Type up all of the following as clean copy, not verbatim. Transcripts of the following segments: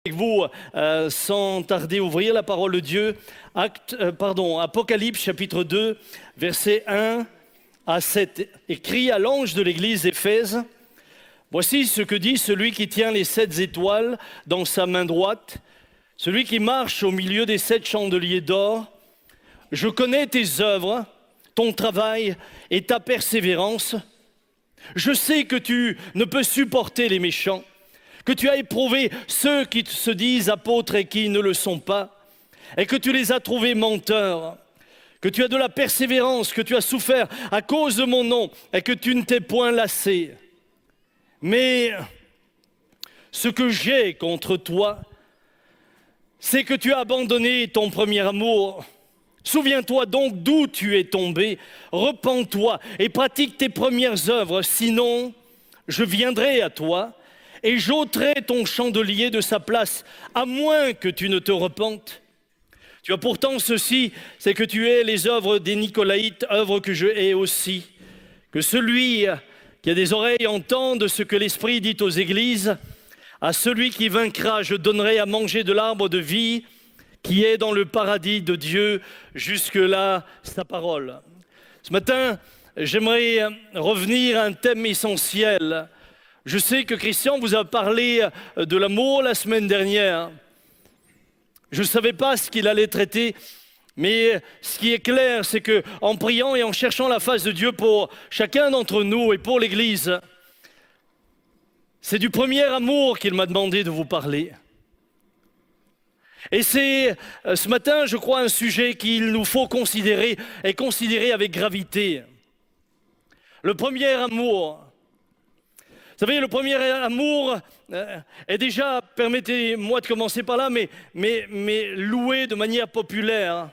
Avec vous, sans tarder, ouvrir la parole de Dieu, Apocalypse chapitre 2, versets 1 à 7, écrit à l'ange de l'église d'Éphèse. Voici ce que dit celui qui tient les 7 étoiles dans sa main droite, celui qui marche au milieu des 7 chandeliers d'or. Je connais tes œuvres, ton travail et ta persévérance. Je sais que tu ne peux supporter les méchants, que tu as éprouvé ceux qui se disent apôtres et qui ne le sont pas, et que tu les as trouvés menteurs, que tu as de la persévérance, que tu as souffert à cause de mon nom, et que tu ne t'es point lassé. Mais ce que j'ai contre toi, c'est que tu as abandonné ton premier amour. Souviens-toi donc d'où tu es tombé, repens-toi et pratique tes premières œuvres, sinon je viendrai à toi et j'ôterai ton chandelier de sa place, à moins que tu ne te repentes. Tu as pourtant ceci, c'est que tu hais les œuvres des Nicolaïtes, œuvres que je hais aussi. Que celui qui a des oreilles entende ce que l'Esprit dit aux églises. À celui qui vaincra, je donnerai à manger de l'arbre de vie qui est dans le paradis de Dieu, jusque-là, sa parole. Ce matin, j'aimerais revenir à un thème essentiel. Je sais que Christian vous a parlé de l'amour la semaine dernière. Je ne savais pas ce qu'il allait traiter, mais ce qui est clair, c'est qu'en priant et en cherchant la face de Dieu pour chacun d'entre nous et pour l'Église, c'est du premier amour qu'il m'a demandé de vous parler. Et c'est ce matin, je crois, un sujet qu'il nous faut considérer et considérer avec gravité. Le premier amour. Vous savez, le premier amour est déjà, permettez-moi de commencer par là, mais loué de manière populaire.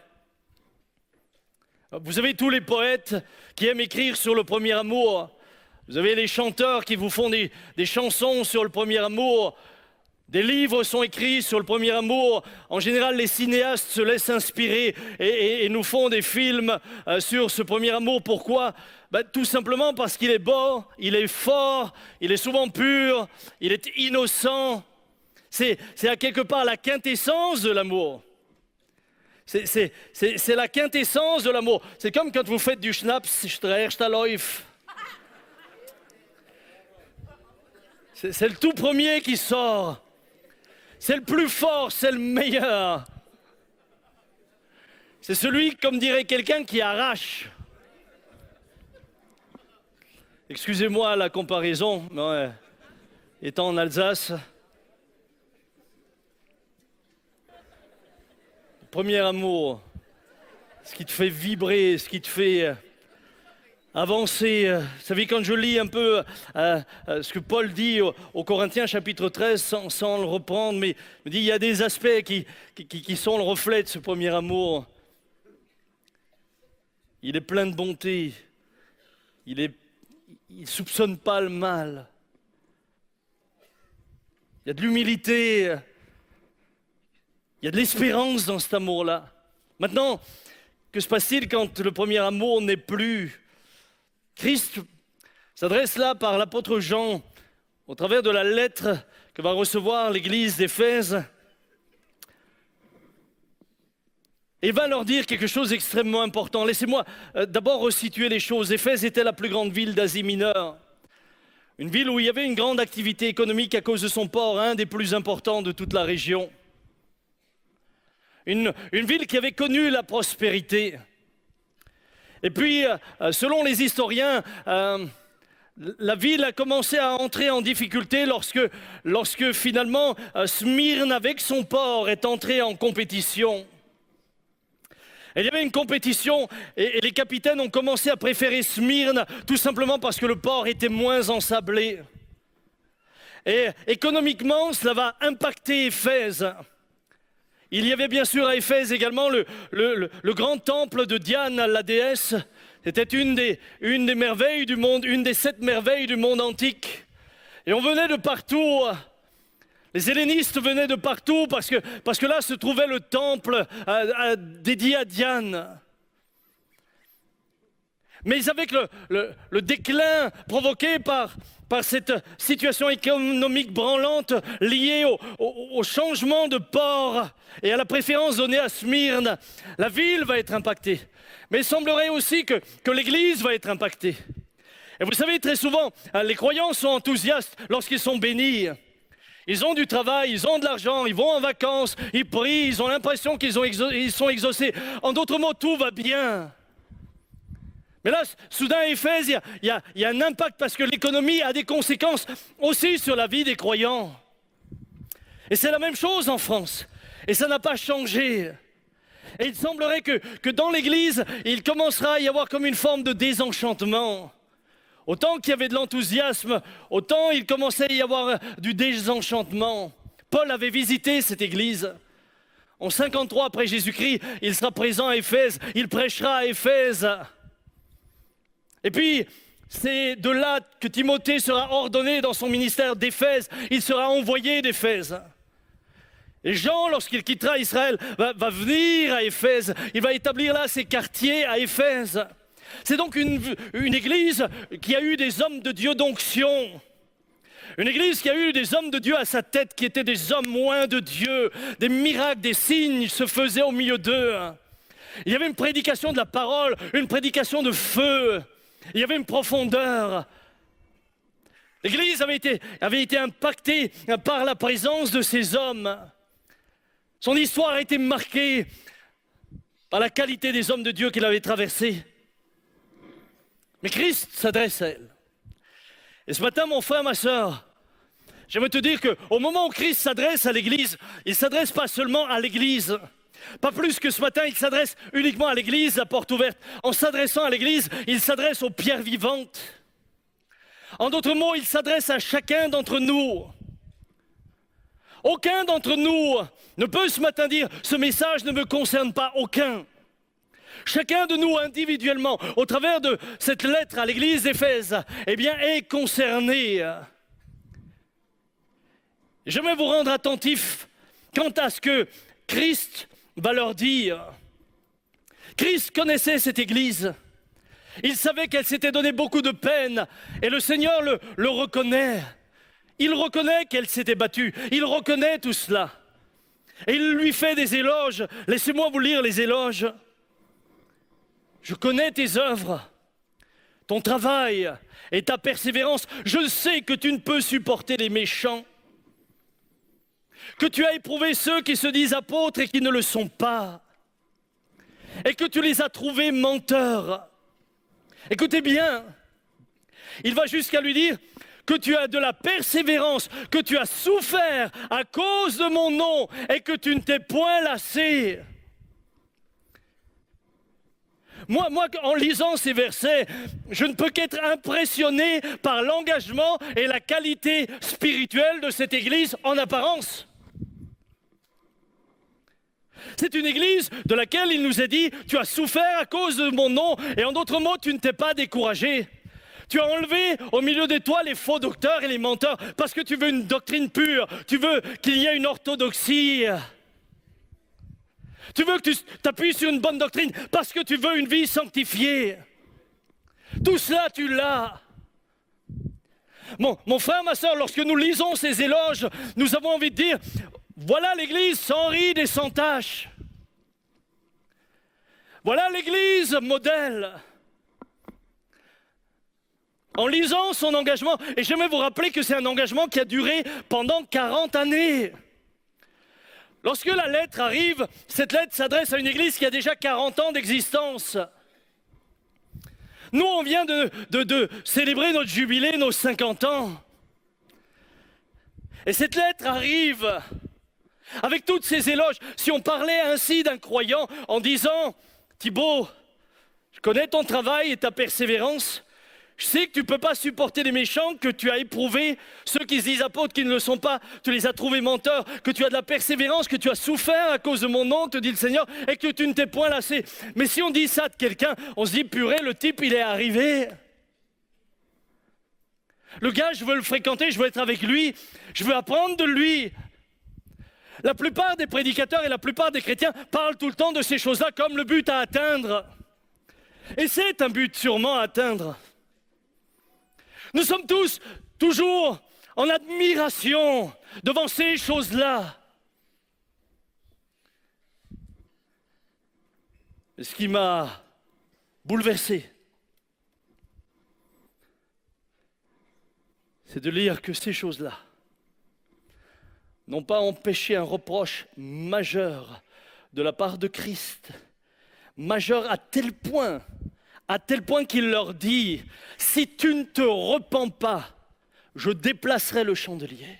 Vous avez tous les poètes qui aiment écrire sur le premier amour. Vous avez les chanteurs qui vous font des chansons sur le premier amour. Des livres sont écrits sur le premier amour. En général, les cinéastes se laissent inspirer et nous font des films sur ce premier amour. Pourquoi ? Tout simplement parce qu'il est beau, il est fort, il est souvent pur, il est innocent. C'est à quelque part la quintessence de l'amour. C'est la quintessence de l'amour. C'est comme quand vous faites du schnapps, c'est le tout premier qui sort. C'est le plus fort, c'est le meilleur. C'est celui, comme dirait quelqu'un, qui arrache. Excusez-moi la comparaison, mais étant en Alsace, le premier amour, ce qui te fait vibrer, ce qui te fait avancer. Vous savez, quand je lis un peu ce que Paul dit aux Corinthiens chapitre 13, sans le reprendre, mais il dit il y a des aspects qui sont le reflet de ce premier amour. Il est plein de bonté, il ne soupçonne pas le mal. Il y a de l'humilité, il y a de l'espérance dans cet amour-là. Maintenant, que se passe-t-il quand le premier amour n'est plus ? Christ s'adresse là par l'apôtre Jean, au travers de la lettre que va recevoir l'église d'Éphèse, et va leur dire quelque chose d'extrêmement important. Laissez-moi d'abord resituer les choses. Éphèse était la plus grande ville d'Asie mineure, une ville où il y avait une grande activité économique à cause de son port, un des plus importants de toute la région. Une ville qui avait connu la prospérité. Et puis, selon les historiens, la ville a commencé à entrer en difficulté lorsque finalement Smyrne, avec son port, est entré en compétition. Et il y avait une compétition et les capitaines ont commencé à préférer Smyrne tout simplement parce que le port était moins ensablé. Et économiquement, cela va impacter Éphèse. Il y avait bien sûr à Éphèse également le grand temple de Diane, la déesse. C'était une des merveilles du monde, une des 7 merveilles du monde antique. Et on venait de partout. Les hellénistes venaient de partout parce que là se trouvait le temple dédié à Diane. Mais avec le déclin provoqué par cette situation économique branlante liée au changement de port et à la préférence donnée à Smyrne, la ville va être impactée. Mais il semblerait aussi que l'Église va être impactée. Et vous savez, très souvent, les croyants sont enthousiastes lorsqu'ils sont bénis. Ils ont du travail, ils ont de l'argent, ils vont en vacances, ils prient, ils ont l'impression qu'ils sont exaucés. En d'autres mots, tout va bien. Mais là, soudain, à Éphèse, il y a un impact parce que l'économie a des conséquences aussi sur la vie des croyants. Et c'est la même chose en France. Et ça n'a pas changé. Et il semblerait que dans l'Église, il commencera à y avoir comme une forme de désenchantement. Autant qu'il y avait de l'enthousiasme, autant il commençait à y avoir du désenchantement. Paul avait visité cette église. En 53 après Jésus-Christ, il sera présent à Éphèse, il prêchera à Éphèse. Et puis, c'est de là que Timothée sera ordonné dans son ministère d'Éphèse. Il sera envoyé d'Éphèse. Et Jean, lorsqu'il quittera Israël, va venir à Éphèse. Il va établir là ses quartiers à Éphèse. C'est donc une église qui a eu des hommes de Dieu d'onction. Une église qui a eu des hommes de Dieu à sa tête, qui étaient des hommes loin de Dieu. Des miracles, des signes se faisaient au milieu d'eux. Il y avait une prédication de la parole, une prédication de feu. Il y avait une profondeur. L'église avait été impactée par la présence de ces hommes. Son histoire a été marquée par la qualité des hommes de Dieu qu'il avait traversés. Mais Christ s'adresse à elle. Et ce matin, mon frère, ma sœur, j'aimerais te dire qu'au moment où Christ s'adresse à l'Église, il ne s'adresse pas seulement à l'Église. Pas plus que ce matin, il s'adresse uniquement à l'Église, la porte ouverte. En s'adressant à l'Église, il s'adresse aux pierres vivantes. En d'autres mots, il s'adresse à chacun d'entre nous. Aucun d'entre nous ne peut ce matin dire « ce message ne me concerne pas ». Aucun. Chacun de nous individuellement, au travers de cette lettre à l'église d'Éphèse, eh bien, est concerné. J'aimerais vous rendre attentif quant à ce que Christ va leur dire. Christ connaissait cette église. Il savait qu'elle s'était donné beaucoup de peine et le Seigneur le reconnaît. Il reconnaît qu'elle s'était battue. Il reconnaît tout cela. Et il lui fait des éloges. Laissez-moi vous lire les éloges. Je connais tes œuvres, ton travail et ta persévérance. Je sais que tu ne peux supporter les méchants, que tu as éprouvé ceux qui se disent apôtres et qui ne le sont pas, et que tu les as trouvés menteurs. Écoutez bien, il va jusqu'à lui dire que tu as de la persévérance, que tu as souffert à cause de mon nom et que tu ne t'es point lassé. Moi, en lisant ces versets, je ne peux qu'être impressionné par l'engagement et la qualité spirituelle de cette église en apparence. C'est une église de laquelle il nous est dit « tu as souffert à cause de mon nom et en d'autres mots, tu ne t'es pas découragé. Tu as enlevé au milieu de toi les faux docteurs et les menteurs parce que tu veux une doctrine pure, tu veux qu'il y ait une orthodoxie. » Tu veux que tu t'appuies sur une bonne doctrine parce que tu veux une vie sanctifiée. Tout cela, tu l'as. Mon frère, ma soeur, lorsque nous lisons ces éloges, nous avons envie de dire, voilà l'église sans ride et sans tache. Voilà l'église modèle. En lisant son engagement, et j'aimerais vous rappeler que c'est un engagement qui a duré pendant 40 années. Lorsque la lettre arrive, cette lettre s'adresse à une église qui a déjà 40 ans d'existence. Nous, on vient de célébrer notre jubilé, nos 50 ans. Et cette lettre arrive avec toutes ces éloges. Si on parlait ainsi d'un croyant en disant « Thibaut, je connais ton travail et ta persévérance. Je sais que tu ne peux pas supporter les méchants, que tu as éprouvé ceux qui se disent apôtres, qui ne le sont pas. Tu les as trouvés menteurs, que tu as de la persévérance, que tu as souffert à cause de mon nom, te dit le Seigneur, et que tu ne t'es point lassé. » Mais si on dit ça de quelqu'un, on se dit, purée, le type, il est arrivé. Le gars, je veux le fréquenter, je veux être avec lui, je veux apprendre de lui. La plupart des prédicateurs et la plupart des chrétiens parlent tout le temps de ces choses-là comme le but à atteindre. Et c'est un but sûrement à atteindre. Nous sommes tous toujours en admiration devant ces choses-là. Et ce qui m'a bouleversé, c'est de lire que ces choses-là n'ont pas empêché un reproche majeur de la part de Christ, majeur à tel point qu'il leur dit, si tu ne te repens pas, je déplacerai le chandelier.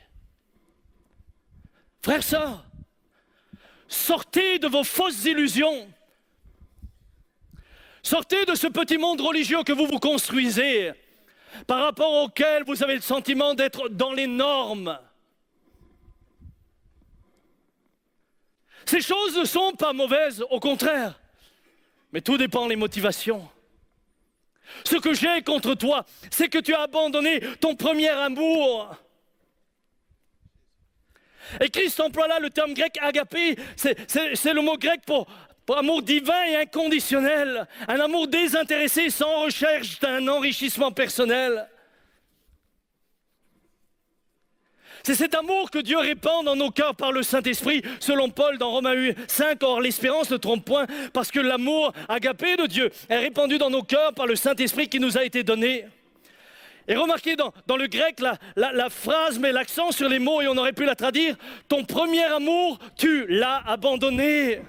Frères, sœurs, sortez de vos fausses illusions. Sortez de ce petit monde religieux que vous vous construisez, par rapport auquel vous avez le sentiment d'être dans les normes. Ces choses ne sont pas mauvaises, au contraire, mais tout dépend des motivations. Ce que j'ai contre toi, c'est que tu as abandonné ton premier amour. Et Christ emploie là le terme grec agapé, c'est le mot grec pour amour divin et inconditionnel, un amour désintéressé sans recherche d'un enrichissement personnel. C'est cet amour que Dieu répand dans nos cœurs par le Saint-Esprit, selon Paul dans Romains 5. Or, l'espérance ne trompe point, parce que l'amour agapé de Dieu est répandu dans nos cœurs par le Saint-Esprit qui nous a été donné. Et remarquez dans le grec, la phrase met l'accent sur les mots et on aurait pu la traduire. Ton premier amour, tu l'as abandonné.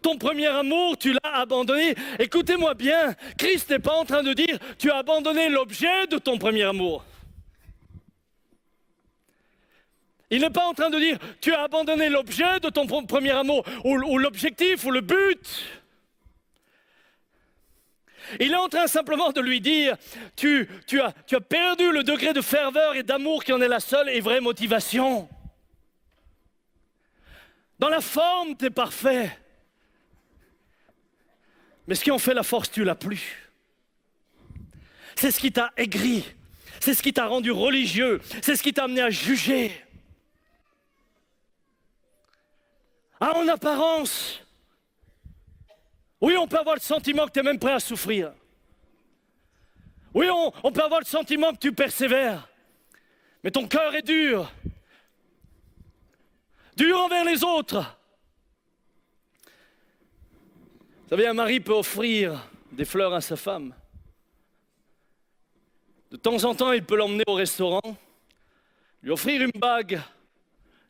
Ton premier amour, tu l'as abandonné. Écoutez-moi bien, Christ n'est pas en train de dire tu as abandonné l'objet de ton premier amour. Il n'est pas en train de dire tu as abandonné l'objet de ton premier amour ou l'objectif ou le but. Il est en train simplement de lui dire tu as perdu le degré de ferveur et d'amour qui en est la seule et vraie motivation. Dans la forme, tu es parfait. Mais ce qui en fait la force, tu l'as plus. C'est ce qui t'a aigri. C'est ce qui t'a rendu religieux. C'est ce qui t'a amené à juger. Ah, en apparence, oui, on peut avoir le sentiment que tu es même prêt à souffrir. Oui, on peut avoir le sentiment que tu persévères. Mais ton cœur est dur. Dur envers les autres. Vous savez, un mari peut offrir des fleurs à sa femme. De temps en temps, il peut l'emmener au restaurant, lui offrir une bague,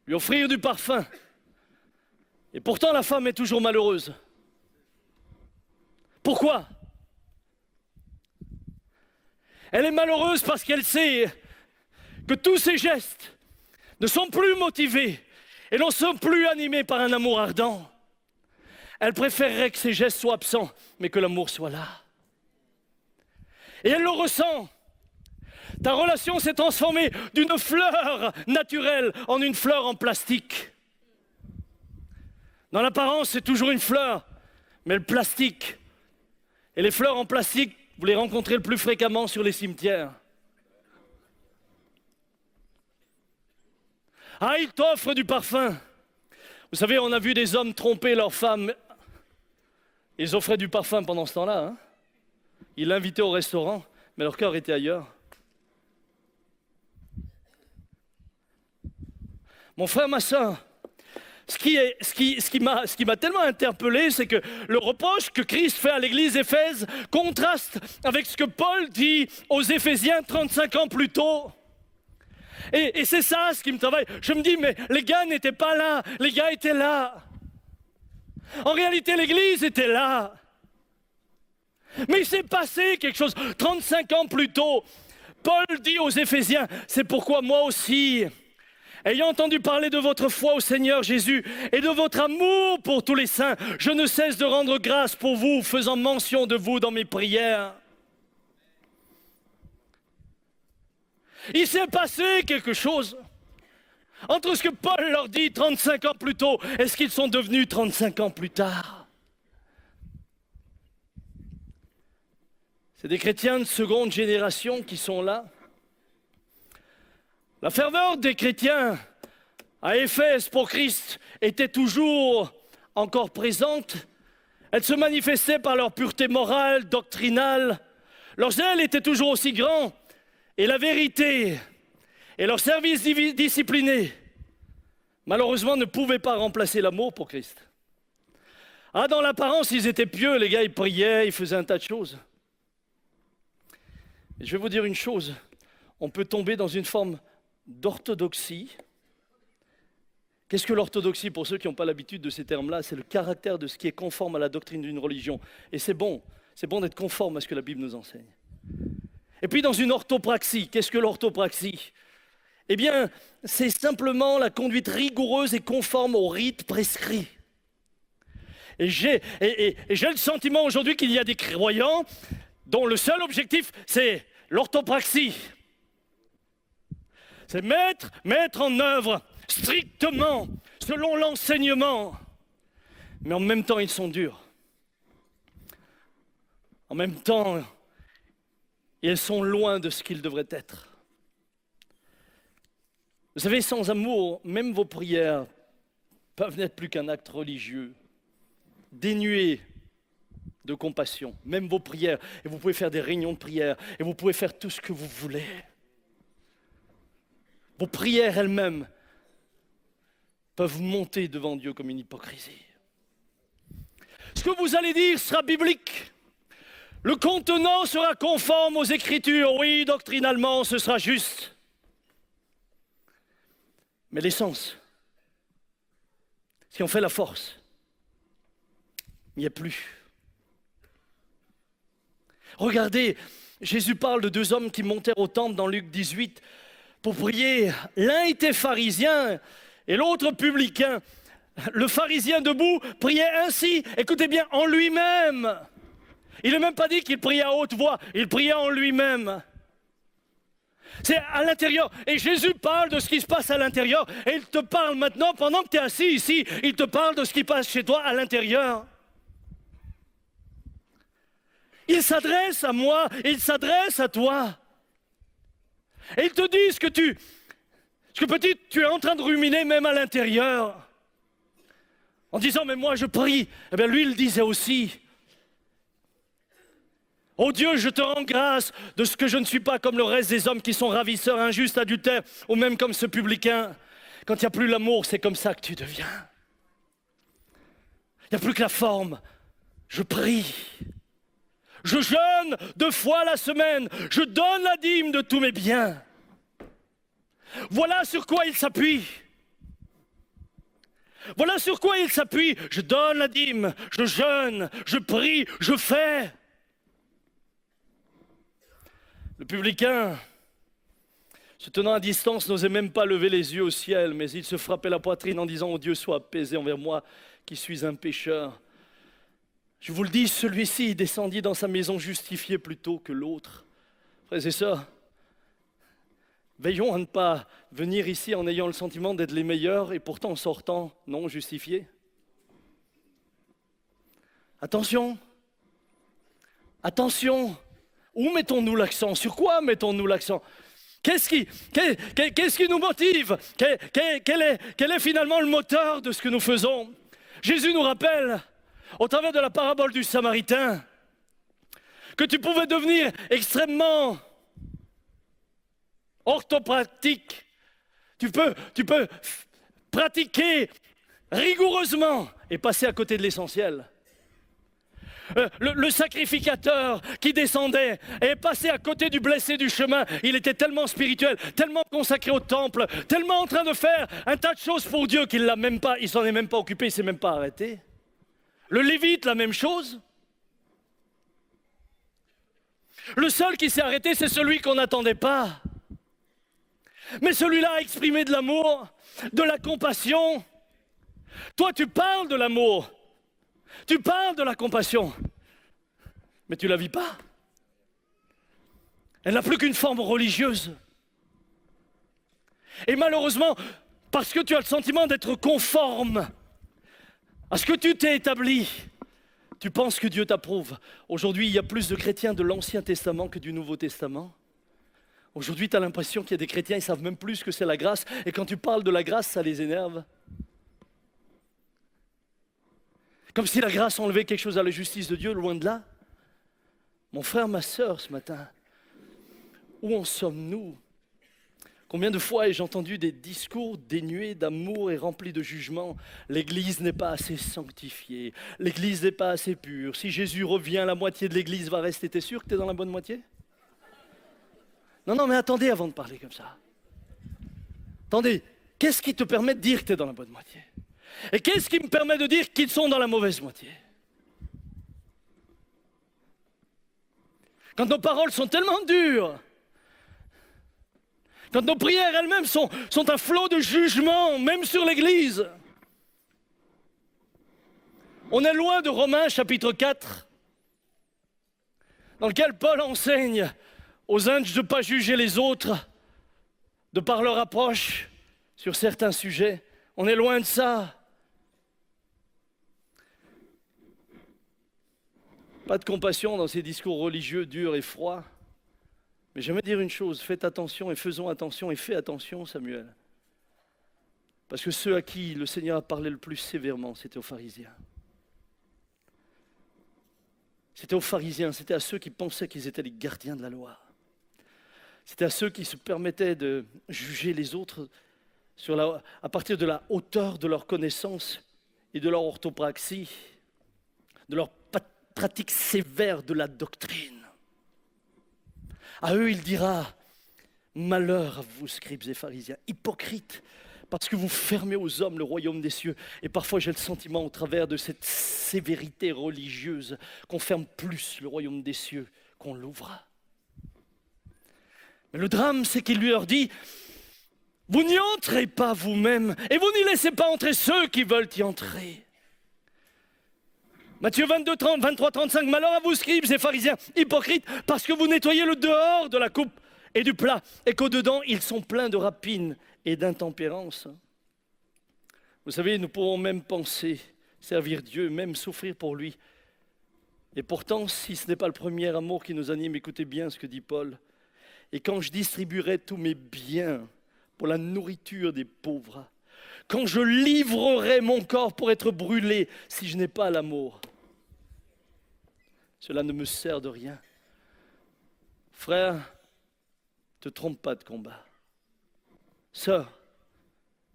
lui offrir du parfum. Et pourtant, la femme est toujours malheureuse. Pourquoi? Elle est malheureuse parce qu'elle sait que tous ses gestes ne sont plus motivés et ne sont plus animés par un amour ardent. Elle préférerait que ses gestes soient absents, mais que l'amour soit là. Et elle le ressent. Ta relation s'est transformée d'une fleur naturelle en une fleur en plastique. Dans l'apparence, c'est toujours une fleur, mais le plastique. Et les fleurs en plastique, vous les rencontrez le plus fréquemment sur les cimetières. Ah, il t'offre du parfum. Vous savez, on a vu des hommes tromper leurs femmes. Ils offraient du parfum pendant ce temps-là. Hein. Ils l'invitaient au restaurant, mais leur cœur était ailleurs. Mon frère, ma soeur, ce qui m'a tellement interpellé, c'est que le reproche que Christ fait à l'église d'Éphèse contraste avec ce que Paul dit aux Éphésiens 35 ans plus tôt. Et c'est ça ce qui me travaille. Je me dis, mais les gars n'étaient pas là, les gars étaient là. En réalité, l'église était là. Mais il s'est passé quelque chose. 35 ans plus tôt, Paul dit aux Éphésiens, c'est pourquoi moi aussi, ayant entendu parler de votre foi au Seigneur Jésus et de votre amour pour tous les saints, je ne cesse de rendre grâce pour vous, faisant mention de vous dans mes prières. Il s'est passé quelque chose entre ce que Paul leur dit 35 ans plus tôt et ce qu'ils sont devenus 35 ans plus tard. C'est des chrétiens de seconde génération qui sont là. La ferveur des chrétiens à Éphèse pour Christ était toujours encore présente. Elles se manifestaient par leur pureté morale, doctrinale. Leur zèle était toujours aussi grand. Et la vérité et leur service discipliné, malheureusement, ne pouvaient pas remplacer l'amour pour Christ. Ah, dans l'apparence, ils étaient pieux, les gars, ils priaient, ils faisaient un tas de choses. Et je vais vous dire une chose, on peut tomber dans une forme d'orthodoxie. Qu'est-ce que l'orthodoxie, pour ceux qui n'ont pas l'habitude de ces termes-là? C'est le caractère de ce qui est conforme à la doctrine d'une religion. Et c'est bon d'être conforme à ce que la Bible nous enseigne. Et puis dans une orthopraxie, qu'est-ce que l'orthopraxie? Eh bien, c'est simplement la conduite rigoureuse et conforme aux rites prescrits. Et j'ai le sentiment aujourd'hui qu'il y a des croyants dont le seul objectif, c'est l'orthopraxie. C'est mettre en œuvre strictement, selon l'enseignement. Mais en même temps, ils sont durs. En même temps, ils sont loin de ce qu'ils devraient être. Vous savez, sans amour, même vos prières peuvent n'être plus qu'un acte religieux, dénué de compassion, même vos prières. Et vous pouvez faire des réunions de prière, et vous pouvez faire tout ce que vous voulez. Vos prières elles-mêmes peuvent monter devant Dieu comme une hypocrisie. Ce que vous allez dire sera biblique. Le contenant sera conforme aux Écritures. Oui, doctrinalement, ce sera juste. Mais l'essence, ce qui en fait la force, il n'y a plus. Regardez, Jésus parle de deux hommes qui montèrent au temple dans Luc 18 pour prier. L'un était pharisien et l'autre publicain. Le pharisien debout priait ainsi, écoutez bien, en lui-même. Il n'a même pas dit qu'il priait à haute voix, il priait en lui-même. C'est à l'intérieur. Et Jésus parle de ce qui se passe à l'intérieur. Et il te parle maintenant, pendant que tu es assis ici, il te parle de ce qui passe chez toi à l'intérieur. Il s'adresse à moi, il s'adresse à toi. Et il te dit ce que peut-être tu es en train de ruminer même à l'intérieur. En disant, mais moi je prie. Eh bien lui, il disait aussi. Oh Dieu, je te rends grâce de ce que je ne suis pas comme le reste des hommes qui sont ravisseurs, injustes, adultères, ou même comme ce publicain. Quand il n'y a plus l'amour, c'est comme ça que tu deviens. Il n'y a plus que la forme. Je prie. Je jeûne 2 fois la semaine. Je donne la dîme de tous mes biens. Voilà sur quoi il s'appuie. Voilà sur quoi il s'appuie. Je donne la dîme, je jeûne, je prie, je fais. Le publicain, se tenant à distance, n'osait même pas lever les yeux au ciel, mais il se frappait la poitrine en disant « Oh Dieu, sois apaisé envers moi, qui suis un pécheur. » Je vous le dis, celui-ci descendit dans sa maison justifié plutôt que l'autre. Frères et sœurs, veillons à ne pas venir ici en ayant le sentiment d'être les meilleurs et pourtant en sortant non justifiés. Attention, attention. Où mettons-nous l'accent? Sur quoi mettons-nous l'accent? Qu'est-ce qui nous motive? Quel est finalement le moteur de ce que nous faisons? Jésus nous rappelle, au travers de la parabole du Samaritain, que tu pouvais devenir extrêmement orthopratique. Tu peux pratiquer rigoureusement et passer à côté de l'essentiel. Le sacrificateur qui descendait et passait à côté du blessé du chemin, il était tellement spirituel, tellement consacré au temple, tellement en train de faire un tas de choses pour Dieu qu'il l'a même pas, il s'en est même pas occupé, il s'est même pas arrêté. Le Lévite, la même chose. Le seul qui s'est arrêté, c'est celui qu'on n'attendait pas. Mais celui-là a exprimé de l'amour, de la compassion. Toi, tu parles de l'amour. Tu parles de la compassion, mais tu ne la vis pas. Elle n'a plus qu'une forme religieuse. Et malheureusement, parce que tu as le sentiment d'être conforme à ce que tu t'es établi, tu penses que Dieu t'approuve. Aujourd'hui, il y a plus de chrétiens de l'Ancien Testament que du Nouveau Testament. Aujourd'hui, tu as l'impression qu'il y a des chrétiens, ils ne savent même plus ce que c'est la grâce. Et quand tu parles de la grâce, ça les énerve. Comme si la grâce enlevait quelque chose à la justice de Dieu, loin de là. Mon frère, ma sœur, ce matin, où en sommes-nous? Combien de fois ai-je entendu des discours dénués d'amour et remplis de jugement? L'Église n'est pas assez sanctifiée, l'Église n'est pas assez pure. Si Jésus revient, la moitié de l'Église va rester. T'es sûr que t'es dans la bonne moitié? Non, mais attendez avant de parler comme ça. Attendez, qu'est-ce qui te permet de dire que t'es dans la bonne moitié? Et qu'est-ce qui me permet de dire qu'ils sont dans la mauvaise moitié? Quand nos paroles sont tellement dures, quand nos prières elles-mêmes sont un flot de jugement, même sur l'Église. On est loin de Romains chapitre 4, dans lequel Paul enseigne aux uns de ne pas juger les autres de par leur approche sur certains sujets. On est loin de ça. Pas de compassion dans ces discours religieux durs et froids. Mais j'aimerais dire une chose, faites attention et faisons attention et fais attention, Samuel. Parce que ceux à qui le Seigneur a parlé le plus sévèrement, c'était aux pharisiens. C'était aux pharisiens, c'était à ceux qui pensaient qu'ils étaient les gardiens de la loi. C'était à ceux qui se permettaient de juger les autres à partir de la hauteur de leur connaissance et de leur orthopraxie, de leur pratique sévère de la doctrine. À eux, il dira, malheur à vous, scribes et pharisiens, hypocrites, parce que vous fermez aux hommes le royaume des cieux. Et parfois, j'ai le sentiment, au travers de cette sévérité religieuse, qu'on ferme plus le royaume des cieux qu'on l'ouvre. Mais le drame, c'est qu'il lui leur dit, vous n'y entrez pas vous-même, et vous n'y laissez pas entrer ceux qui veulent y entrer. Matthieu 22, 23, 35, malheur à vous, scribes et pharisiens, hypocrites, parce que vous nettoyez le dehors de la coupe et du plat, et qu'au-dedans, ils sont pleins de rapine et d'intempérance. Vous savez, nous pourrons même penser servir Dieu, même souffrir pour lui. Et pourtant, si ce n'est pas le premier amour qui nous anime, écoutez bien ce que dit Paul. Et quand je distribuerai tous mes biens pour la nourriture des pauvres, quand je livrerai mon corps pour être brûlé, si je n'ai pas l'amour, cela ne me sert de rien. Frère, ne te trompe pas de combat. Sœur,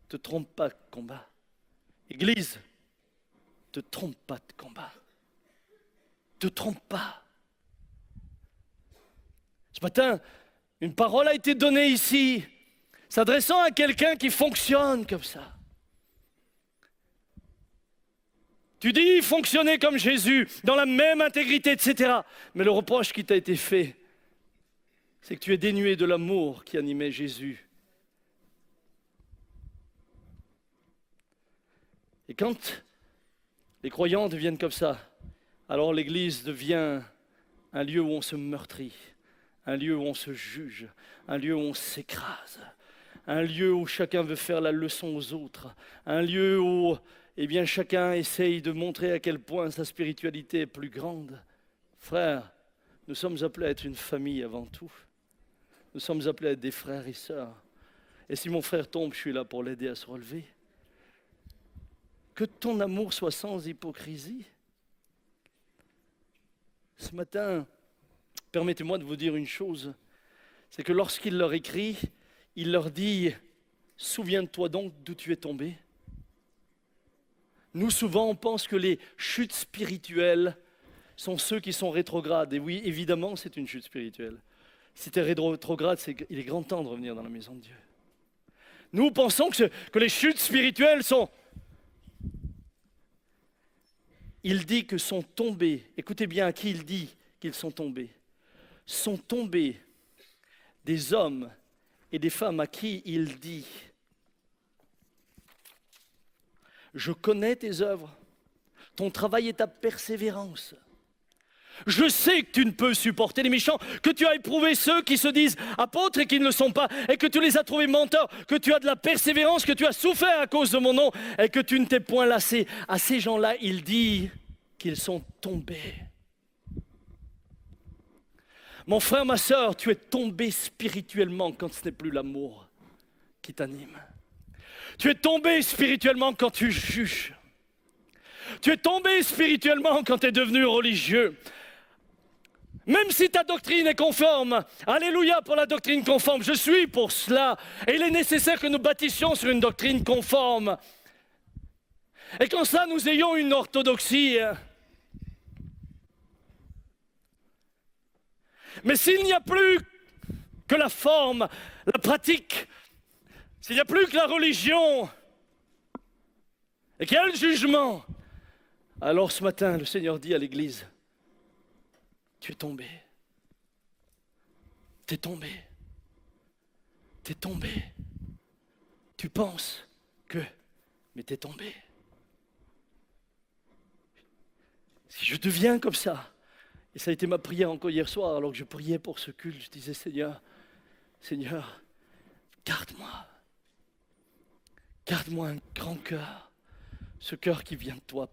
ne te trompe pas de combat. Église, ne te trompe pas de combat. Ne te trompe pas. Ce matin, une parole a été donnée ici, s'adressant à quelqu'un qui fonctionne comme ça. Tu dis fonctionner comme Jésus, dans la même intégrité, etc. Mais le reproche qui t'a été fait, c'est que tu es dénué de l'amour qui animait Jésus. Et quand les croyants deviennent comme ça, alors l'Église devient un lieu où on se meurtrit, un lieu où on se juge, un lieu où on s'écrase, un lieu où chacun veut faire la leçon aux autres, un lieu où chacun essaye de montrer à quel point sa spiritualité est plus grande. Frères, nous sommes appelés à être une famille avant tout. Nous sommes appelés à être des frères et sœurs. Et si mon frère tombe, je suis là pour l'aider à se relever. Que ton amour soit sans hypocrisie. Ce matin, permettez-moi de vous dire une chose. C'est que lorsqu'il leur écrit, il leur dit « Souviens-toi donc d'où tu es tombé ». Nous, souvent, on pense que les chutes spirituelles sont ceux qui sont rétrogrades. Et oui, évidemment, c'est une chute spirituelle. Si tu es rétrograde, c'est qu'il est grand temps de revenir dans la maison de Dieu. Nous pensons que les chutes spirituelles sont... Il dit que sont tombés, écoutez bien à qui il dit qu'ils sont tombés. Sont tombés des hommes et des femmes à qui il dit... Je connais tes œuvres, ton travail et ta persévérance. Je sais que tu ne peux supporter les méchants, que tu as éprouvé ceux qui se disent apôtres et qui ne le sont pas, et que tu les as trouvés menteurs, que tu as de la persévérance, que tu as souffert à cause de mon nom, et que tu ne t'es point lassé. À ces gens-là, il dit qu'ils sont tombés. Mon frère, ma sœur, tu es tombé spirituellement quand ce n'est plus l'amour qui t'anime. Tu es tombé spirituellement quand tu juges. Tu es tombé spirituellement quand tu es devenu religieux. Même si ta doctrine est conforme, alléluia pour la doctrine conforme, je suis pour cela. Et il est nécessaire que nous bâtissions sur une doctrine conforme. Et qu'en ça, nous ayons une orthodoxie. Mais s'il n'y a plus que la forme, la pratique, s'il n'y a plus que la religion, et qu'il y a le jugement, alors ce matin, le Seigneur dit à l'Église, tu es tombé. Tu es tombé. Tu es tombé. Tu penses que, mais tu es tombé. Si je deviens comme ça, et ça a été ma prière encore hier soir, alors que je priais pour ce culte, je disais, Seigneur, garde-moi. Garde-moi un grand cœur, ce cœur qui vient de toi,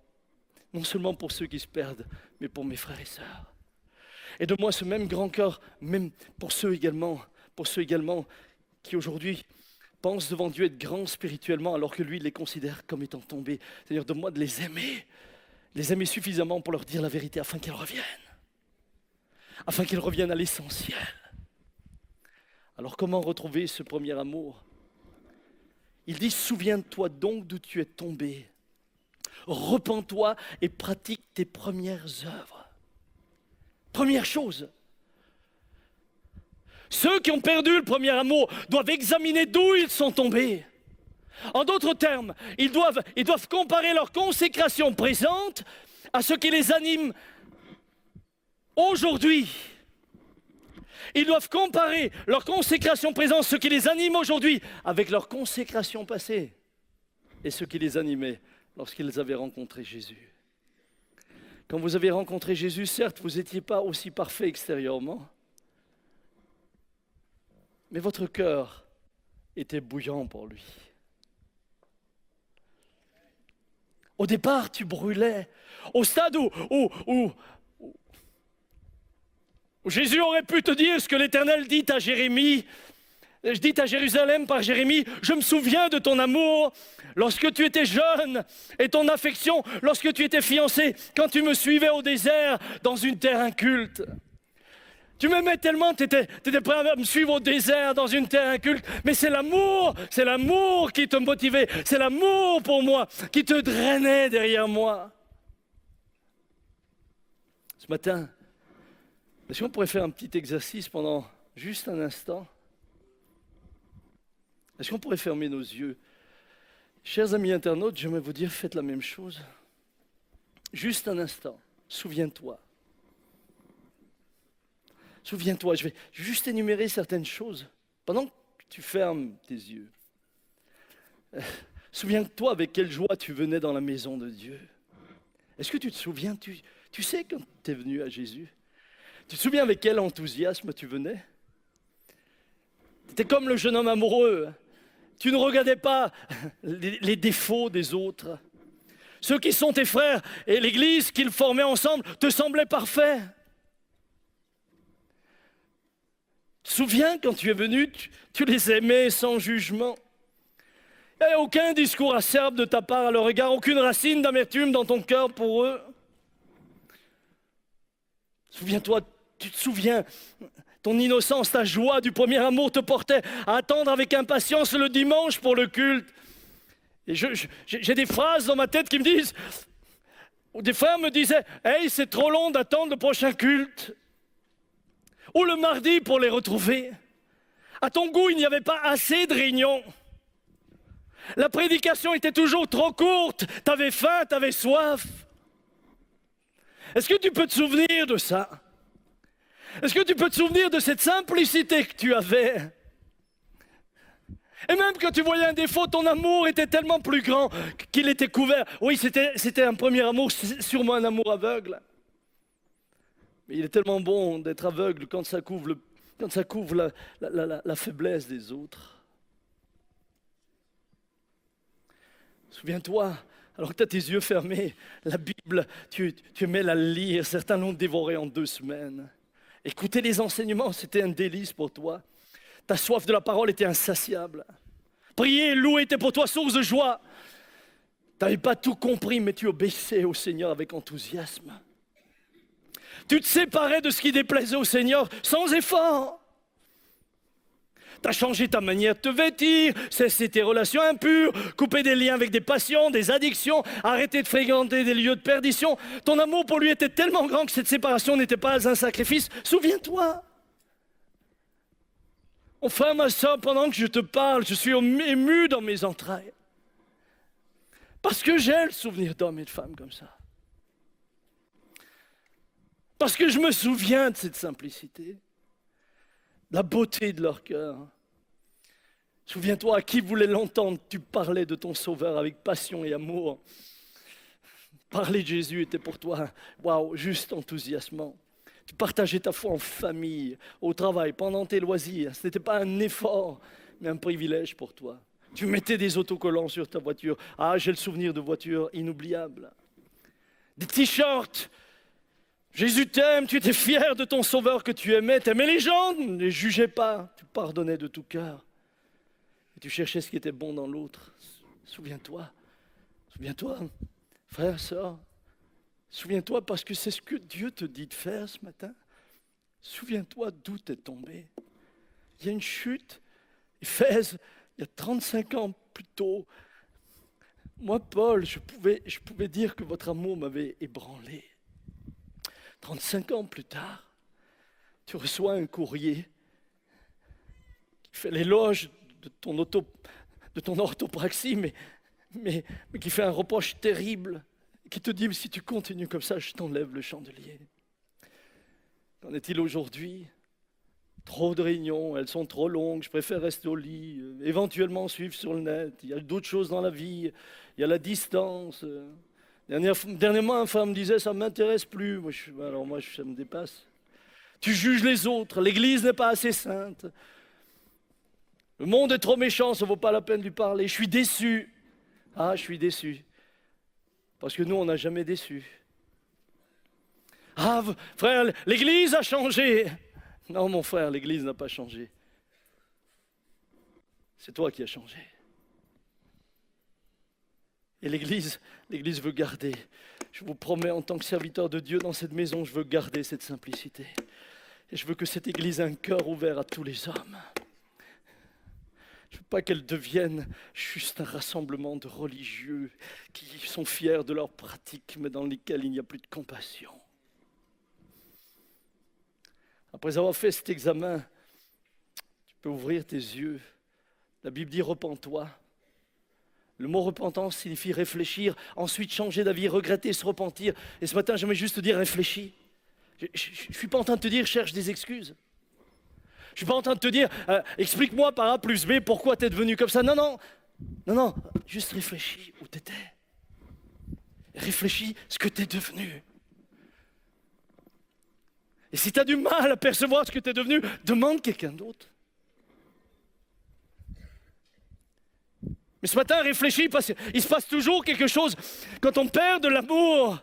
non seulement pour ceux qui se perdent, mais pour mes frères et sœurs. Et de moi ce même grand cœur, même pour ceux également qui aujourd'hui pensent devant Dieu être grands spirituellement, alors que lui, il les considère comme étant tombés. C'est-à-dire de moi de les aimer suffisamment pour leur dire la vérité, afin qu'ils reviennent à l'essentiel. Alors comment retrouver ce premier amour? Il dit, souviens-toi donc d'où tu es tombé. Repens-toi et pratique tes premières œuvres. Première chose, ceux qui ont perdu le premier amour doivent examiner d'où ils sont tombés. En d'autres termes, ils doivent comparer leur consécration présente à ce qui les anime aujourd'hui. Ils doivent comparer leur consécration présente, ce qui les anime aujourd'hui, avec leur consécration passée et ce qui les animait lorsqu'ils avaient rencontré Jésus. Quand vous avez rencontré Jésus, certes, vous n'étiez pas aussi parfait extérieurement, mais votre cœur était bouillant pour lui. Au départ, tu brûlais. Au stade où Jésus aurait pu te dire ce que l'Éternel dit à Jérémie, dit à Jérusalem par Jérémie, je me souviens de ton amour lorsque tu étais jeune et ton affection lorsque tu étais fiancé, quand tu me suivais au désert dans une terre inculte. Tu m'aimais tellement, tu étais prêt à me suivre au désert dans une terre inculte, mais c'est l'amour qui te motivait, c'est l'amour pour moi qui te drainait derrière moi. Ce matin, est-ce qu'on pourrait faire un petit exercice pendant juste un instant? Est-ce qu'on pourrait fermer nos yeux? Chers amis internautes, j'aimerais vous dire, faites la même chose. Juste un instant, souviens-toi. Souviens-toi, je vais juste énumérer certaines choses pendant que tu fermes tes yeux. Souviens-toi avec quelle joie tu venais dans la maison de Dieu. Est-ce que tu te souviens, tu sais quand tu es venu à Jésus? Tu te souviens avec quel enthousiasme tu venais? Tu étais comme le jeune homme amoureux. Tu ne regardais pas les défauts des autres. Ceux qui sont tes frères et l'église qu'ils formaient ensemble te semblaient parfaits. Tu te souviens quand tu es venu, tu les aimais sans jugement. Il n'y avait aucun discours acerbe de ta part à leur égard, aucune racine d'amertume dans ton cœur pour eux. Souviens-toi, tu te souviens, ton innocence, ta joie du premier amour te portait à attendre avec impatience le dimanche pour le culte. Et j'ai des phrases dans ma tête qui me disent, ou des frères me disaient, « Hey, c'est trop long d'attendre le prochain culte. » Ou le mardi pour les retrouver. À ton goût, il n'y avait pas assez de réunions. La prédication était toujours trop courte. Tu avais faim, tu avais soif. Est-ce que tu peux te souvenir de ça? Est-ce que tu peux te souvenir de cette simplicité que tu avais? Et même quand tu voyais un défaut, ton amour était tellement plus grand qu'il était couvert. Oui, c'était un premier amour, sûrement un amour aveugle. Mais il est tellement bon d'être aveugle quand ça couvre, la faiblesse des autres. Souviens-toi, alors que tu as tes yeux fermés, la Bible, tu aimais la lire, certains l'ont dévorée en 2 semaines. Écouter les enseignements, c'était un délice pour toi. Ta soif de la parole était insatiable. Prier et louer était pour toi source de joie. Tu n'avais pas tout compris, mais tu obéissais au Seigneur avec enthousiasme. Tu te séparais de ce qui déplaisait au Seigneur sans effort. Tu as changé ta manière de te vêtir, cessé tes relations impures, coupé des liens avec des passions, des addictions, arrêté de fréquenter des lieux de perdition. Ton amour pour lui était tellement grand que cette séparation n'était pas un sacrifice. Souviens-toi. Mon frère, ma soeur, pendant que je te parle, je suis ému dans mes entrailles. Parce que j'ai le souvenir d'hommes et de femmes comme ça. Parce que je me souviens de cette simplicité, de la beauté de leur cœur. Souviens-toi, à qui voulait l'entendre, tu parlais de ton Sauveur avec passion et amour. Parler de Jésus était pour toi, waouh, juste enthousiasmant. Tu partageais ta foi en famille, au travail, pendant tes loisirs. Ce n'était pas un effort, mais un privilège pour toi. Tu mettais des autocollants sur ta voiture. Ah, j'ai le souvenir de voitures inoubliables. Des t-shirts. Jésus t'aime, tu étais fier de ton Sauveur que tu aimais. Tu aimais les gens, ne les jugeais pas. Tu pardonnais de tout cœur. Et tu cherchais ce qui était bon dans l'autre. Souviens-toi, frère, sœur. Souviens-toi parce que c'est ce que Dieu te dit de faire ce matin. Souviens-toi d'où tu es tombé. Il y a une chute. Éphèse, il y a 35 ans plus tôt. Moi, Paul, je pouvais dire que votre amour m'avait ébranlé. 35 ans plus tard, tu reçois un courrier qui fait l'éloge de ton orthopraxie, mais qui fait un reproche terrible, qui te dit, si tu continues comme ça, je t'enlève le chandelier. Qu'en est-il aujourd'hui? Trop de réunions, elles sont trop longues, je préfère rester au lit, éventuellement suivre sur le net. Il y a d'autres choses dans la vie, il y a la distance. Dernièrement, une femme me disait, ça ne m'intéresse plus. Moi, ça me dépasse. Tu juges les autres, l'Église n'est pas assez sainte. Le monde est trop méchant, ça ne vaut pas la peine de lui parler. Je suis déçu. Ah, je suis déçu. Parce que nous, on n'a jamais déçu. Ah, frère, l'Église a changé. Non, mon frère, l'Église n'a pas changé. C'est toi qui as changé. Et l'Église veut garder. Je vous promets, en tant que serviteur de Dieu dans cette maison, je veux garder cette simplicité. Et je veux que cette Église ait un cœur ouvert à tous les hommes. Je ne veux pas qu'elle devienne juste un rassemblement de religieux qui sont fiers de leurs pratiques, mais dans lesquelles il n'y a plus de compassion. Après avoir fait cet examen, tu peux ouvrir tes yeux. La Bible dit « repens-toi ». Le mot repentance signifie réfléchir, ensuite changer d'avis, regretter, se repentir. Et ce matin, j'aimerais juste te dire réfléchis. Je ne suis pas en train de te dire cherche des excuses. Je ne suis pas en train de te dire explique-moi par A plus B pourquoi tu es devenu comme ça. Non, juste réfléchis où tu étais. Réfléchis ce que tu es devenu. Et si tu as du mal à percevoir ce que tu es devenu, demande quelqu'un d'autre. Mais ce matin, réfléchis, parce qu'il se passe toujours quelque chose. Quand on perd de l'amour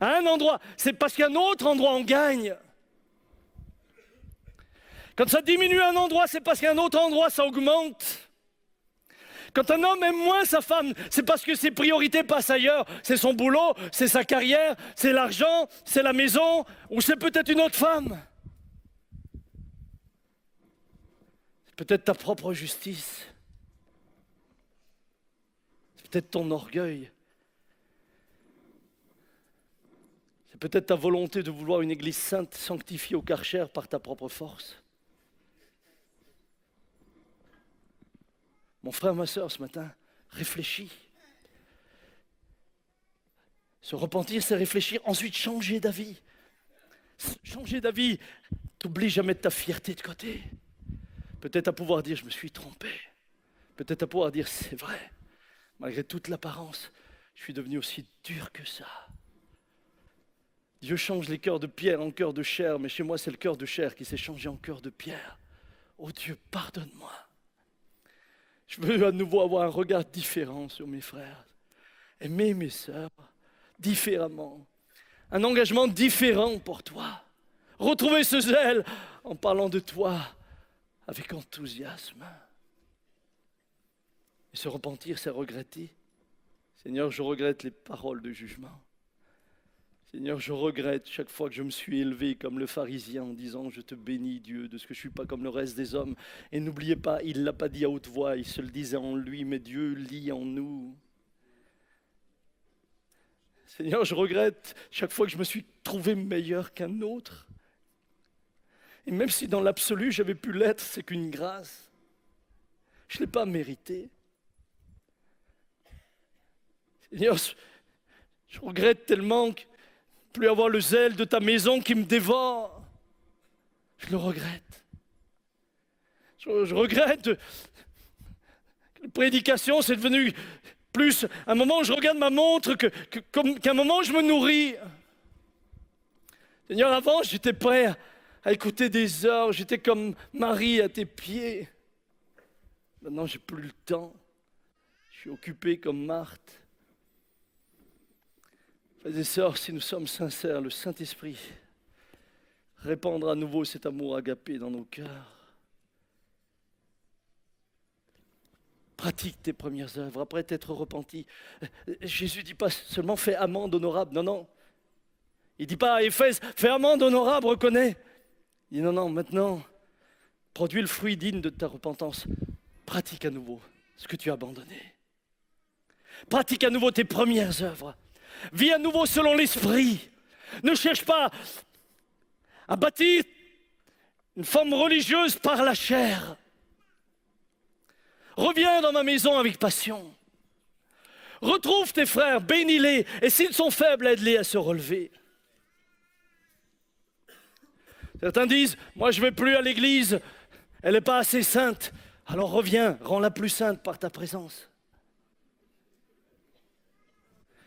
à un endroit, c'est parce qu'à un autre endroit, on gagne. Quand ça diminue à un endroit, c'est parce qu'à un autre endroit, ça augmente. Quand un homme aime moins sa femme, c'est parce que ses priorités passent ailleurs. C'est son boulot, c'est sa carrière, c'est l'argent, c'est la maison, ou c'est peut-être une autre femme. C'est peut-être ta propre justice. C'est peut-être ton orgueil. C'est peut-être ta volonté de vouloir une église sainte, sanctifiée au Karcher par ta propre force. Mon frère, ma sœur, ce matin, réfléchis. Se repentir, c'est réfléchir. Ensuite, changer d'avis. Changer d'avis, t'oublie jamais de ta fierté de côté. Peut-être à pouvoir dire, je me suis trompé. Peut-être à pouvoir dire, c'est vrai. Malgré toute l'apparence, je suis devenu aussi dur que ça. Dieu change les cœurs de pierre en cœurs de chair, mais chez moi, c'est le cœur de chair qui s'est changé en cœur de pierre. Oh Dieu, pardonne-moi. Je veux à nouveau avoir un regard différent sur mes frères, aimer mes sœurs différemment, un engagement différent pour toi, retrouver ce zèle en parlant de toi avec enthousiasme. Et se repentir, c'est regretter, Seigneur, je regrette les paroles de jugement. Seigneur, je regrette chaque fois que je me suis élevé comme le pharisien en disant « Je te bénis Dieu de ce que je ne suis pas comme le reste des hommes ». Et n'oubliez pas, il ne l'a pas dit à haute voix, il se le disait en lui, mais Dieu lit en nous. Seigneur, je regrette chaque fois que je me suis trouvé meilleur qu'un autre. Et même si dans l'absolu j'avais pu l'être, c'est qu'une grâce. Je ne l'ai pas mérité. Seigneur, je regrette tellement que plus avoir le zèle de ta maison qui me dévore. Je le regrette. Je regrette que la prédication, c'est devenu plus un moment où je regarde ma montre qu'un moment où je me nourris. Seigneur, avant, j'étais prêt à écouter des heures. J'étais comme Marie à tes pieds. Maintenant, j'ai plus le temps. Je suis occupé comme Marthe. Frères et sœurs, si nous sommes sincères, le Saint-Esprit répandra à nouveau cet amour agapé dans nos cœurs. Pratique tes premières œuvres après t'être repenti. Jésus ne dit pas seulement fais amende honorable, non, non. Il ne dit pas à Éphèse, fais amende honorable, reconnais. Il dit non, maintenant, produis le fruit digne de ta repentance. Pratique à nouveau ce que tu as abandonné. Pratique à nouveau tes premières œuvres. Vis à nouveau selon l'esprit. Ne cherche pas à bâtir une forme religieuse par la chair. Reviens dans ma maison avec passion. Retrouve tes frères, bénis-les, et s'ils sont faibles, aide-les à se relever. Certains disent, moi je ne vais plus à l'église, elle n'est pas assez sainte. Alors reviens, rends-la plus sainte par ta présence.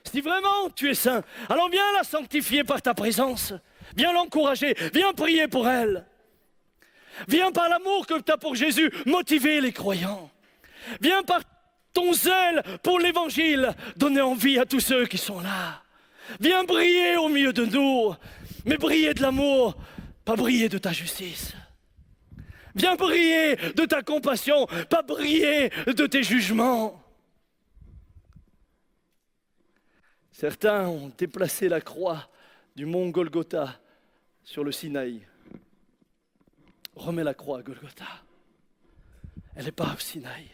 Si vraiment tu es saint, alors viens la sanctifier par ta présence. Viens l'encourager, viens prier pour elle. Viens par l'amour que tu as pour Jésus motiver les croyants. Viens par ton zèle pour l'évangile donner envie à tous ceux qui sont là. Viens briller au milieu de nous, mais briller de l'amour, pas briller de ta justice. Viens briller de ta compassion, pas briller de tes jugements. Certains ont déplacé la croix du mont Golgotha sur le Sinaï. Remets la croix à Golgotha. Elle n'est pas au Sinaï.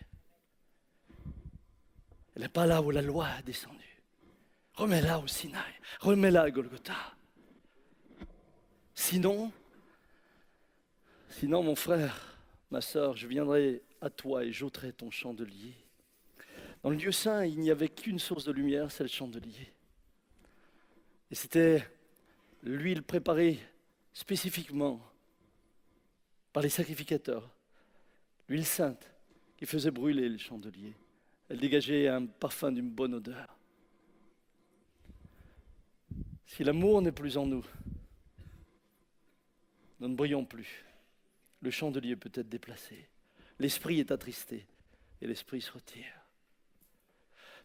Elle n'est pas là où la loi est descendue. Remets-la au Sinaï. Remets-la à Golgotha. Sinon, mon frère, ma sœur, je viendrai à toi et j'ôterai ton chandelier. Dans le lieu saint, il n'y avait qu'une source de lumière, c'est le chandelier. Et c'était l'huile préparée spécifiquement par les sacrificateurs, l'huile sainte qui faisait brûler le chandelier. Elle dégageait un parfum d'une bonne odeur. Si l'amour n'est plus en nous, nous ne brillons plus. Le chandelier peut être déplacé. L'esprit est attristé et l'esprit se retire.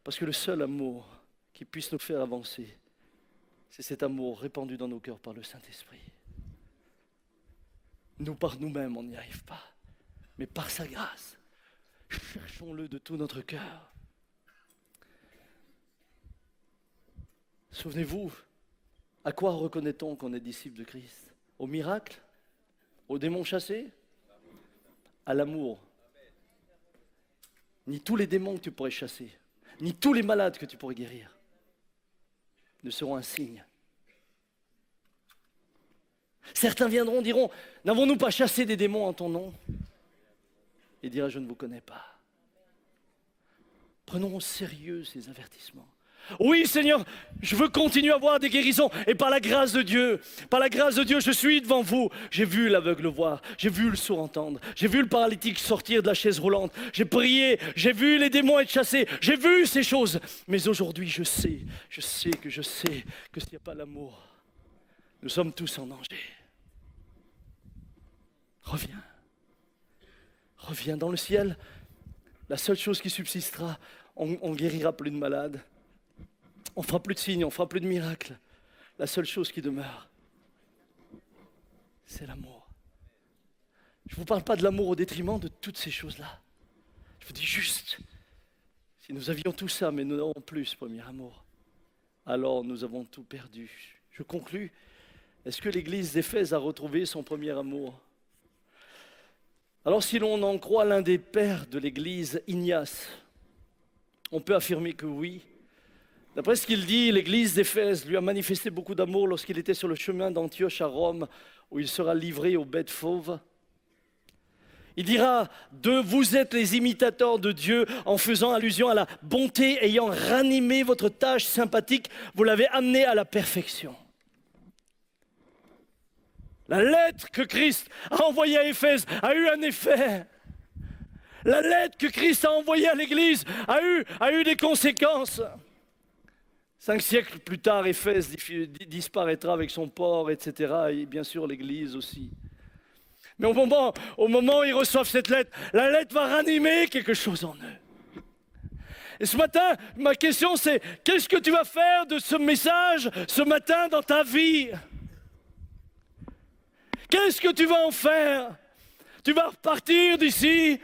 Parce que le seul amour qui puisse nous faire avancer, c'est cet amour répandu dans nos cœurs par le Saint-Esprit. Nous, par nous-mêmes, on n'y arrive pas. Mais par sa grâce, cherchons-le de tout notre cœur. Souvenez-vous, à quoi reconnaît-on qu'on est disciple de Christ? Au miracle? Aux démons chassés? À l'amour. Ni tous les démons que tu pourrais chasser, ni tous les malades que tu pourrais guérir ne seront un signe. Certains viendront, diront, n'avons-nous pas chassé des démons en ton nom? Et dira, je ne vous connais pas. Prenons au sérieux ces avertissements. Oui, Seigneur, je veux continuer à voir des guérisons. Et par la grâce de Dieu, je suis devant vous. J'ai vu l'aveugle voir, j'ai vu le sourd entendre, j'ai vu le paralytique sortir de la chaise roulante, j'ai prié, j'ai vu les démons être chassés, j'ai vu ces choses. Mais aujourd'hui, je sais que s'il n'y a pas l'amour, nous sommes tous en danger. Reviens dans le ciel. La seule chose qui subsistera, on guérira plus de malades. On fera plus de signes, on fera plus de miracles. La seule chose qui demeure, c'est l'amour. Je ne vous parle pas de l'amour au détriment de toutes ces choses-là. Je vous dis juste, Si nous avions tout ça, mais nous n'avons plus ce premier amour, alors nous avons tout perdu. Je conclus. Est-ce que l'église d'Éphèse a retrouvé son premier amour? Alors si l'on en croit l'un des pères de l'église, Ignace, on peut affirmer que oui. D'après ce qu'il dit, l'église d'Éphèse lui a manifesté beaucoup d'amour lorsqu'il était sur le chemin d'Antioche à Rome, où il sera livré aux bêtes fauves. Il dira vous êtes les imitateurs de Dieu en faisant allusion à la bonté, ayant ranimé votre tâche sympathique, vous l'avez amené à la perfection. La lettre que Christ a envoyée à Éphèse a eu un effet. La lettre que Christ a envoyée à l'église a eu des conséquences. 5 siècles plus tard, Éphèse disparaîtra avec son port, etc. Et bien sûr l'église aussi. Mais au moment où ils reçoivent cette lettre, la lettre va ranimer quelque chose en eux. Et ce matin, ma question c'est, qu'est-ce que tu vas faire de ce message ce matin dans ta vie? Qu'est-ce que tu vas en faire? Tu vas repartir d'ici,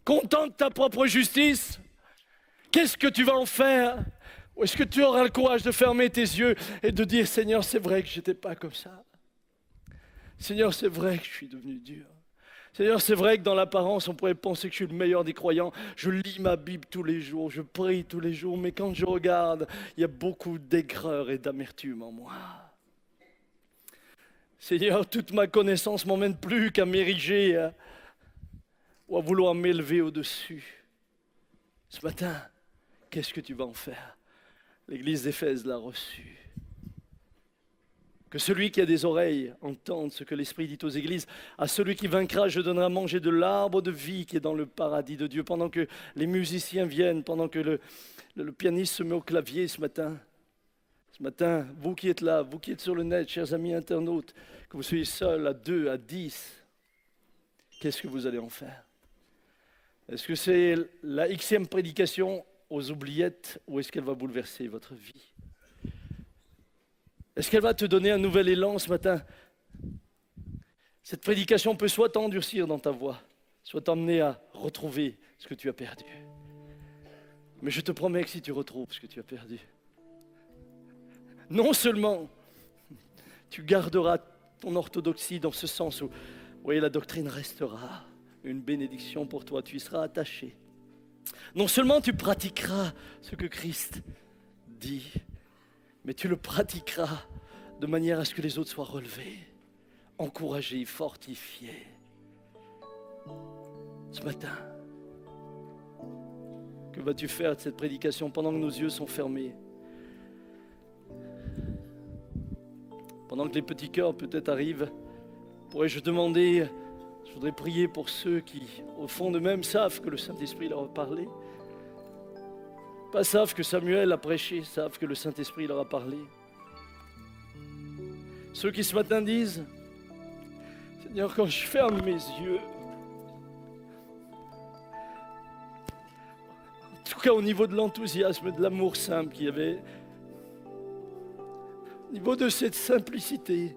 content de ta propre justice? Qu'est-ce que tu vas en faire? Ou est-ce que tu auras le courage de fermer tes yeux et de dire, Seigneur, c'est vrai que je n'étais pas comme ça. Seigneur, c'est vrai que je suis devenu dur. Seigneur, c'est vrai que dans l'apparence, on pourrait penser que je suis le meilleur des croyants. Je lis ma Bible tous les jours, je prie tous les jours, mais quand je regarde, il y a beaucoup d'aigreur et d'amertume en moi. Seigneur, toute ma connaissance m'emmène plus qu'à m'ériger ou à vouloir m'élever au-dessus. Ce matin, qu'est-ce que tu vas en faire? L'église d'Éphèse l'a reçu. Que celui qui a des oreilles entende ce que l'Esprit dit aux églises. À celui qui vaincra, je donnerai à manger de l'arbre de vie qui est dans le paradis de Dieu. Pendant que les musiciens viennent, pendant que le pianiste se met au clavier ce matin. Ce matin, vous qui êtes là, vous qui êtes sur le net, chers amis internautes, que vous soyez seuls à 2, à 10, qu'est-ce que vous allez en faire? Est-ce que c'est la Xème prédication aux oubliettes ou est-ce qu'elle va bouleverser votre vie? Est-ce qu'elle va te donner un nouvel élan ce matin? Cette prédication peut soit t'endurcir dans ta voix, soit t'emmener à retrouver ce que tu as perdu. Mais je te promets que si tu retrouves ce que tu as perdu, non seulement tu garderas ton orthodoxie dans ce sens où, oui, la doctrine restera une bénédiction pour toi, tu y seras attaché. Non seulement tu pratiqueras ce que Christ dit, mais tu le pratiqueras de manière à ce que les autres soient relevés, encouragés, fortifiés. Ce matin, que vas-tu faire de cette prédication pendant que nos yeux sont fermés? Pendant que les petits cœurs peut-être arrivent, pourrais-je demander, je voudrais prier pour ceux qui, au fond d'eux-mêmes, savent que le Saint-Esprit leur a parlé. Pas savent que Samuel a prêché, savent que le Saint-Esprit leur a parlé. Ceux qui ce matin disent, Seigneur, quand je ferme mes yeux, en tout cas au niveau de l'enthousiasme et de l'amour simple qu'il y avait, au niveau de cette simplicité,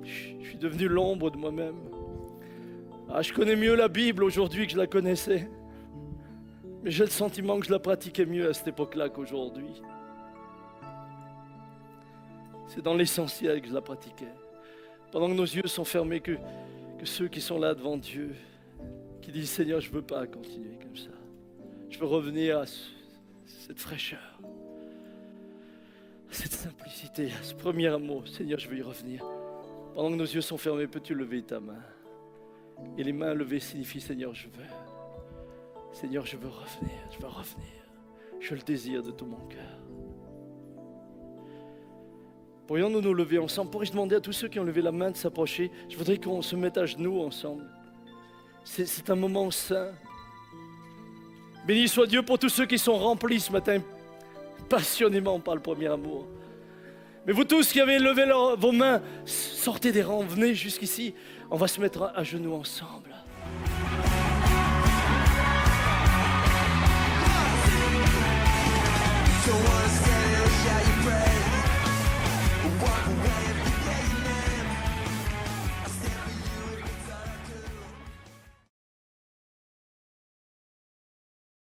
je suis devenu l'ombre de moi-même. Ah, je connais mieux la Bible aujourd'hui que je la connaissais. Mais j'ai le sentiment que je la pratiquais mieux à cette époque-là qu'aujourd'hui. C'est dans l'essentiel que je la pratiquais. Pendant que nos yeux sont fermés, que ceux qui sont là devant Dieu, qui disent Seigneur, je ne veux pas continuer comme ça. Je veux revenir à cette fraîcheur, à cette simplicité, à ce premier amour. Seigneur, je veux y revenir. Pendant que nos yeux sont fermés, peux-tu lever ta main? Et les mains levées signifient Seigneur, je veux. Seigneur, je veux revenir, je veux revenir. Je le désire de tout mon cœur. Pourrions-nous nous lever ensemble? Pourrais-je demander à tous ceux qui ont levé la main de s'approcher? Je voudrais qu'on se mette à genoux ensemble. C'est un moment saint. Béni soit Dieu pour tous ceux qui sont remplis ce matin passionnément par le premier amour. Mais vous tous qui avez levé vos mains, sortez des rangs, venez jusqu'ici. On va se mettre à genoux ensemble.